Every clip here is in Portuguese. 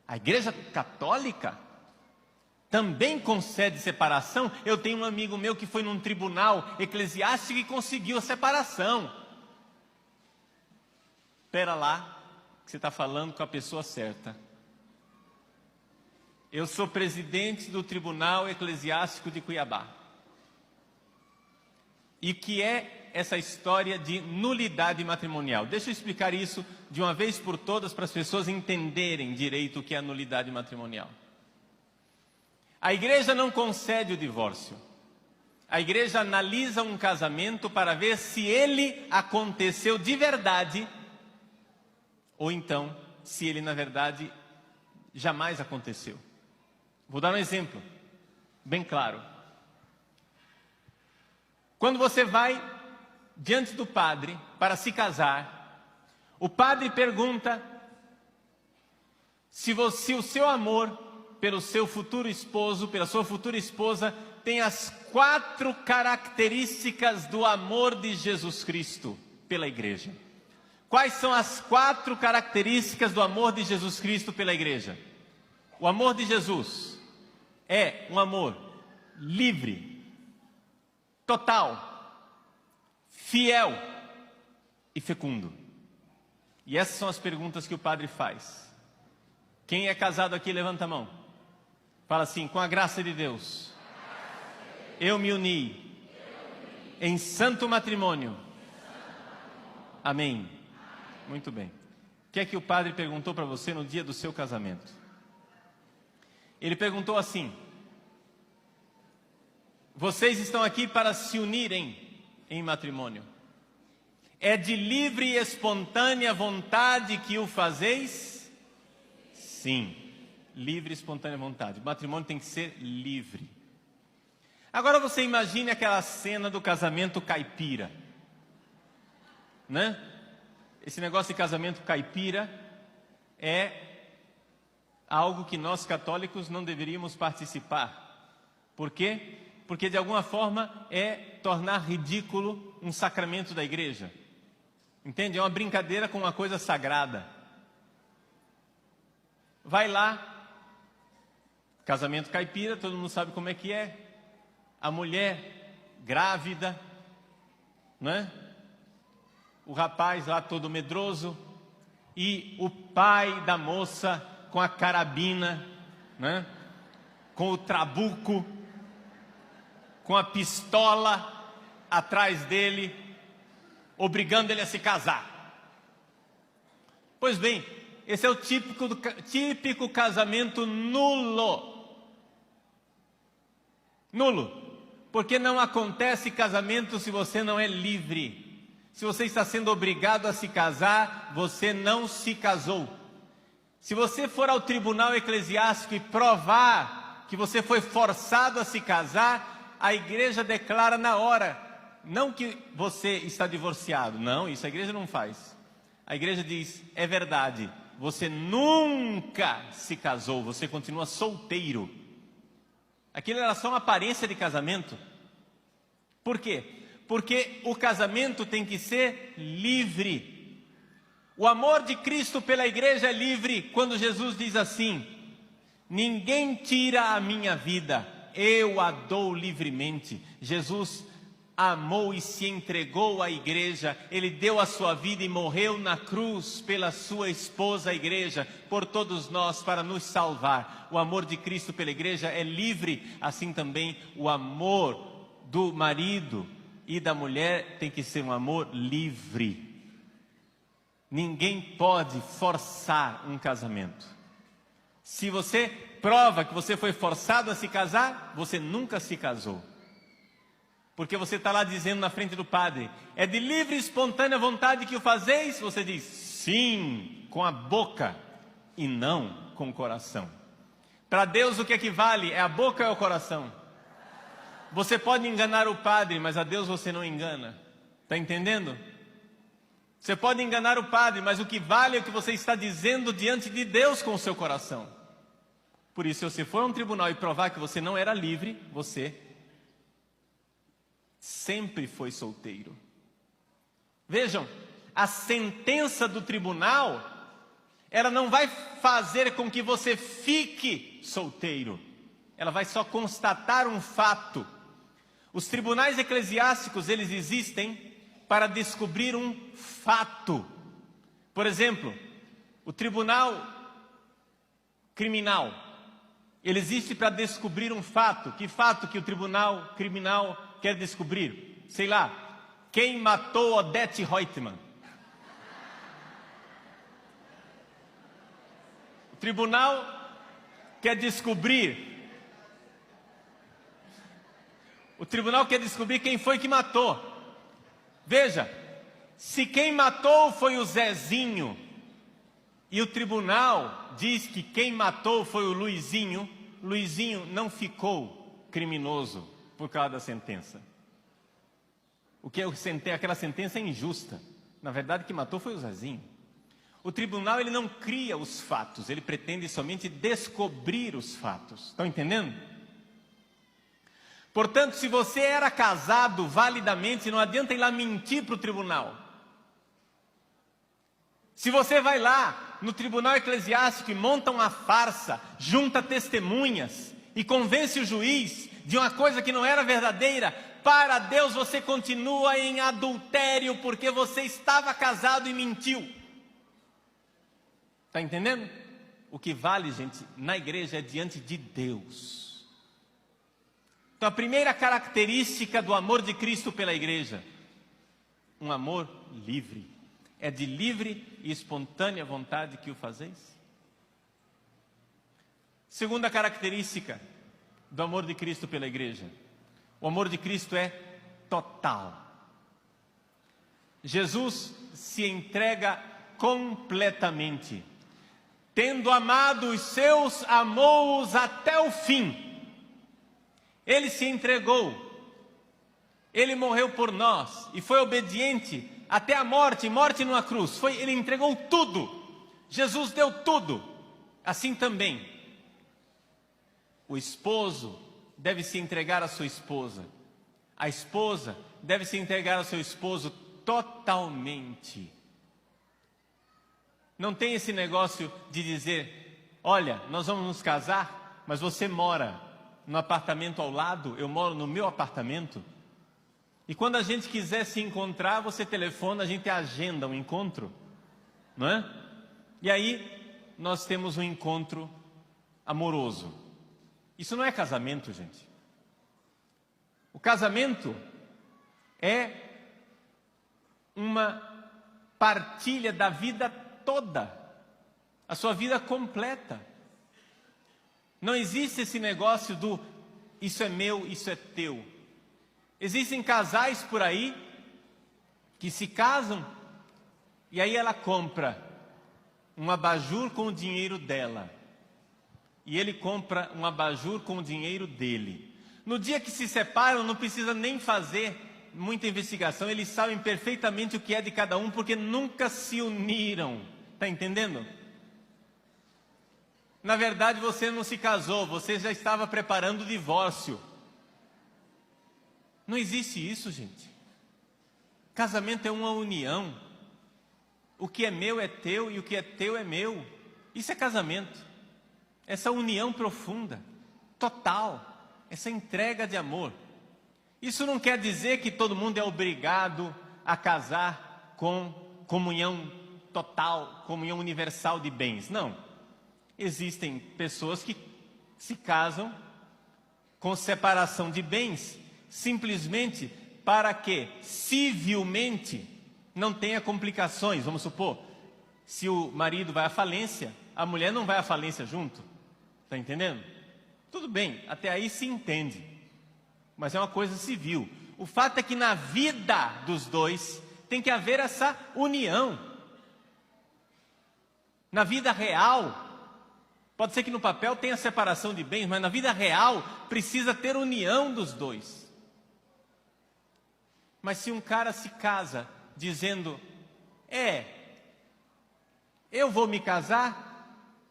A Igreja Católica também concede separação. Eu tenho um amigo meu que foi num tribunal eclesiástico e conseguiu a separação. Espera lá, que você está falando com a pessoa certa. Eu sou presidente do Tribunal Eclesiástico de Cuiabá. E o que é essa história de nulidade matrimonial? Deixa eu explicar isso de uma vez por todas para as pessoas entenderem direito o que é a nulidade matrimonial. A igreja não concede o divórcio. A igreja analisa um casamento para ver se ele aconteceu de verdade ou então se ele na verdade jamais aconteceu. Vou dar um exemplo bem claro. Quando você vai diante do padre para se casar, o padre pergunta se o seu amor pelo seu futuro esposo, pela sua futura esposa, tem as 4 características do amor de Jesus Cristo pela igreja. Quais são as 4 características do amor de Jesus Cristo pela igreja? O amor de Jesus é um amor livre, total, fiel e fecundo. E essas são as perguntas que o padre faz. Quem é casado aqui, levanta a mão. Fala assim: com a graça de Deus, eu me uni em santo matrimônio. Amém. Muito bem. O que é que o padre perguntou para você no dia do seu casamento? Ele perguntou assim: vocês estão aqui para se unirem em matrimônio. É de livre e espontânea vontade que o fazeis? Sim, livre e espontânea vontade. O matrimônio tem que ser livre. Agora você imagine aquela cena do casamento caipira, né? Esse negócio de casamento caipira é algo que nós católicos não deveríamos participar. Por quê? Porque de alguma forma é tornar ridículo um sacramento da igreja. Entende? É uma brincadeira com uma coisa sagrada. Vai lá, casamento caipira, todo mundo sabe como é que é. A mulher grávida, né? O rapaz lá todo medroso e o pai da moça com a carabina, né? Com o trabuco, com a pistola atrás dele, obrigando ele a se casar. Pois bem, esse é o típico casamento nulo. Nulo, porque não acontece casamento se você não é livre. Se você está sendo obrigado a se casar, você não se casou. Se você for ao tribunal eclesiástico e provar que você foi forçado a se casar, a igreja declara na hora, não que você está divorciado, não, isso a igreja não faz. A igreja diz: é verdade, você nunca se casou, você continua solteiro. Aquilo era só uma aparência de casamento. Por quê? Porque o casamento tem que ser livre. O amor de Cristo pela igreja é livre quando Jesus diz assim: ninguém tira a minha vida, eu a dou livremente. Jesus amou e se entregou à igreja, ele deu a sua vida e morreu na cruz pela sua esposa, a igreja, por todos nós, para nos salvar. O amor de Cristo pela igreja é livre, assim também o amor do marido e da mulher tem que ser um amor livre. Ninguém pode forçar um casamento. Se você prova que você foi forçado a se casar, você nunca se casou. Porque você está lá dizendo na frente do padre: é de livre e espontânea vontade que o fazeis? Você diz sim, com a boca e não com o coração. Para Deus o que é que vale? É a boca ou é o coração? Você pode enganar o padre, mas a Deus você não engana. Está entendendo? Você pode enganar o padre, mas o que vale é o que você está dizendo diante de Deus com o seu coração. Por isso, se você for a um tribunal e provar que você não era livre, você sempre foi solteiro. Vejam, a sentença do tribunal Ela não vai fazer com que você fique solteiro. Ela vai só constatar um fato. Os tribunais eclesiásticos, eles existem para descobrir um fato. Por exemplo, o tribunal criminal, ele existe para descobrir um fato. Que fato que o tribunal criminal quer descobrir? Sei lá, quem matou Odete Reutemann? O tribunal quer descobrir. O tribunal quer descobrir quem foi que matou. Veja, se quem matou foi o Zezinho, e o tribunal diz que quem matou foi o Luizinho, Luizinho não ficou criminoso por causa da sentença. Aquela sentença é injusta. Na verdade, quem matou foi o Zezinho. O tribunal, ele não cria os fatos, ele pretende somente descobrir os fatos. Estão entendendo? Portanto, se você era casado validamente, não adianta ir lá mentir para o tribunal. Se você vai lá no tribunal eclesiástico e monta uma farsa, junta testemunhas e convence o juiz de uma coisa que não era verdadeira, para Deus você continua em adultério, porque você estava casado e mentiu. Está entendendo? O que vale, gente, na igreja é diante de Deus. Então, a primeira característica do amor de Cristo pela igreja, um amor livre. É de livre e espontânea vontade que o fazeis. Segunda característica do amor de Cristo pela igreja, o amor de Cristo é total. Jesus se entrega completamente. Tendo amado os seus, amou-os até o fim. Ele se entregou. Ele morreu por nós e foi obediente até a morte, morte numa cruz. Ele entregou tudo. Jesus deu tudo. Assim também, o esposo deve se entregar à sua esposa. A esposa deve se entregar ao seu esposo totalmente. Não tem esse negócio de dizer, olha, nós vamos nos casar, mas você mora no apartamento ao lado, eu moro no meu apartamento. E quando a gente quiser se encontrar, você telefona, a gente agenda um encontro, não é? E aí, nós temos um encontro amoroso. Isso não é casamento, gente. O casamento é uma partilha da vida toda, a sua vida completa. Não existe esse negócio do isso é meu, isso é teu. Existem casais por aí que se casam e aí ela compra um abajur com o dinheiro dela e ele compra um abajur com o dinheiro dele. No dia que se separam, não precisa nem fazer muita investigação, eles sabem perfeitamente o que é de cada um, porque nunca se uniram. Está entendendo? Na verdade, você não se casou, você já estava preparando o divórcio. Não existe isso, gente. Casamento é uma união. O que é meu é teu e o que é teu é meu. Isso é casamento. Essa união profunda, total, essa entrega de amor. Isso não quer dizer que todo mundo é obrigado a casar com comunhão total, comunhão universal de bens. Não. Existem pessoas que se casam com separação de bens, simplesmente para que, civilmente, não tenha complicações. Vamos supor, se o marido vai à falência, a mulher não vai à falência junto. Está entendendo? Tudo bem, até aí se entende. Mas é uma coisa civil. O fato é que na vida dos dois tem que haver essa união. Na vida real, pode ser que no papel tenha separação de bens, mas na vida real precisa ter união dos dois. Mas se um cara se casa dizendo, eu vou me casar,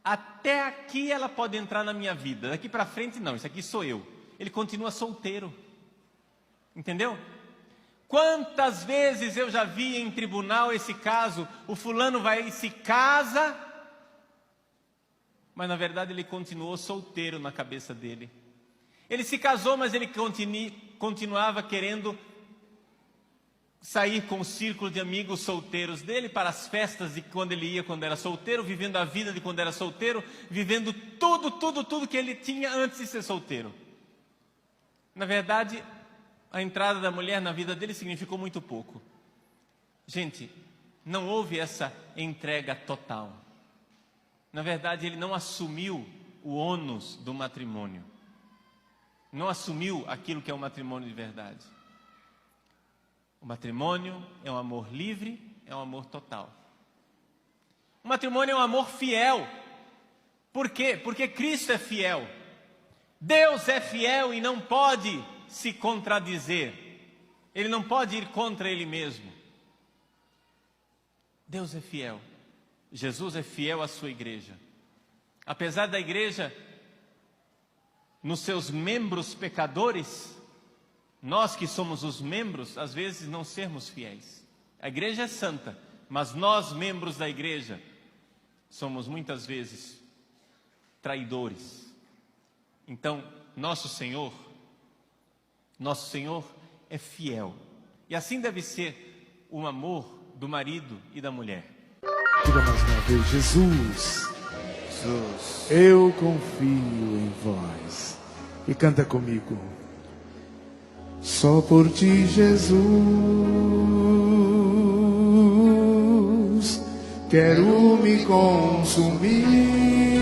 até aqui ela pode entrar na minha vida, daqui para frente não, isso aqui sou eu. Ele continua solteiro. Entendeu? Quantas vezes eu já vi em tribunal esse caso, o fulano vai e se casa, mas na verdade ele continuou solteiro na cabeça dele. Ele se casou, mas ele continuava querendo sair com o círculo de amigos solteiros dele para as festas de quando ele ia quando era solteiro, vivendo a vida de quando era solteiro, vivendo tudo que ele tinha antes de ser solteiro. Na verdade, a entrada da mulher na vida dele significou muito pouco. Gente, não houve essa entrega total. Na verdade, ele não assumiu o ônus do matrimônio. Não assumiu aquilo que é um matrimônio de verdade. O matrimônio é um amor livre, é um amor total. O matrimônio é um amor fiel. Por quê? Porque Cristo é fiel. Deus é fiel e não pode se contradizer. Ele não pode ir contra Ele mesmo. Deus é fiel. Jesus é fiel à sua igreja. Apesar da igreja, nos seus membros pecadores, nós que somos os membros, às vezes não sermos fiéis. A igreja é santa, mas nós, membros da igreja, somos muitas vezes traidores. Então, nosso Senhor é fiel. E assim deve ser o amor do marido e da mulher. Diga mais uma vez: Jesus, eu confio em vós. E canta comigo. Só por ti, Jesus, quero me consumir.